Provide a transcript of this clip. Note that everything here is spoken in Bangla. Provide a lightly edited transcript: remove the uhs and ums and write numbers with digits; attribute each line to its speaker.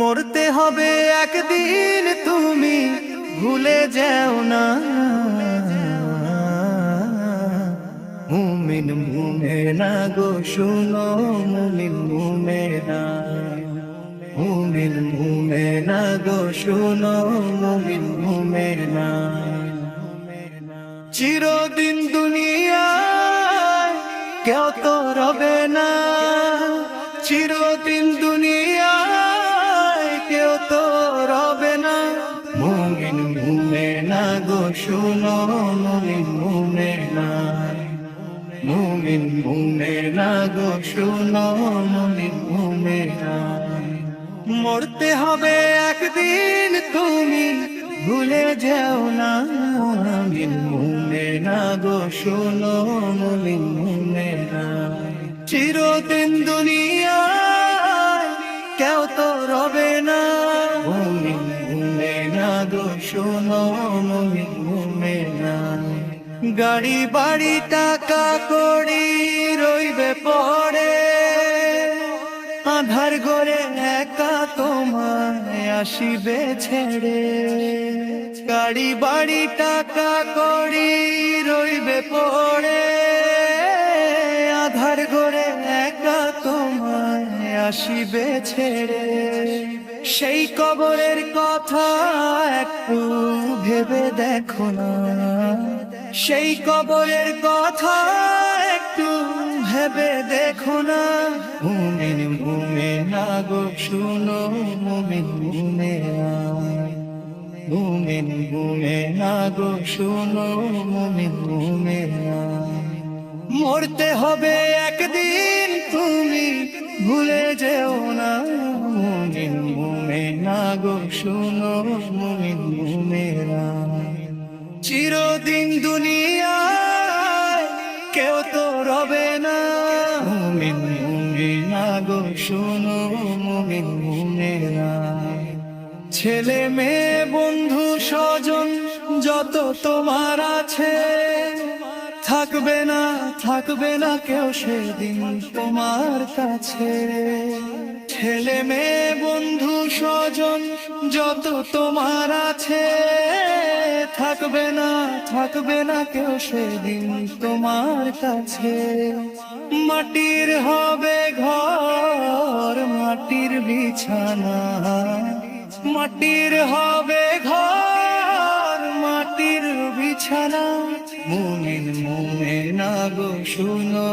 Speaker 1: মরতে হবে একদিন, তুমি ভুলে যেও না। মুমিন মুমিনা গো শুনো, মুমিন মুমিনা, মুমিন মুমিনা গো শুনো, মুমিন মুমিনা। চিরদিন দুনিয়ায় কেউ তো রবে না, চিরদিন দুনিয়ায় কেউ তো রবে না। মুমিন মুমিনা গো শুনো, মুমিন মুমিনা, মুমিন মুমিনা গো শুনো, মুমিন মুমিনা। মরতে হবে একদিন, তুমি ভুলে যেও না। মুমিন মুমিনা গো শুনো, মুমিন মুমিনা। চিরদিন দুনিয়ায় কেউ তো রবে না। মুমিন মুমিনা গো শুনো, মুমিন মুমিনা। গাড়ি বাড়ি টাকা কড়ি রইবে পড়ে, আধার ঘরে একা তোমায় আসিবে ছেড়ে। গাড়ি বাড়ি টাকা কড়ি রইবে পড়ে, আধার ঘরে একা তোমায় আসিবে ছেড়ে। সেই কবরের কথা একটু ভেবে দেখো না, সেই কবরের কথা একটু ভেবে দেখো না। মুমিন মুমিনা গো শুনো, মুমিন মুমিনা, মুমিন মুমিনা গো শুনো, মুমিন মুমিনা। মরতে হবে একদিন, তুমি ভুলে যেও না। মুমিন মুমিনা গো শুনো, মুমিন মুমিনা। চিরদিন দুনিয়ায় কেউ তো রবে না। মুমিন মুমিনা গো শুনো, মুমিন মুমিনা। ছেলে মেয়ে বন্ধু স্বজন যত তোমার আছে, থাকবে না থাকবে না কেউ সেদিন তোমার কাছে। ছেলে মেয়ে বন্ধু স্বজন যত তোমার আছে, থাকবে না থাকবে না কেউ সেদিন তোমার কাছে। মাটির হবে ঘর, মাটির বিছানা, মাটির হবে ঘর, মাটির বিছানা। মুমিন মুমিনা গো শুনো,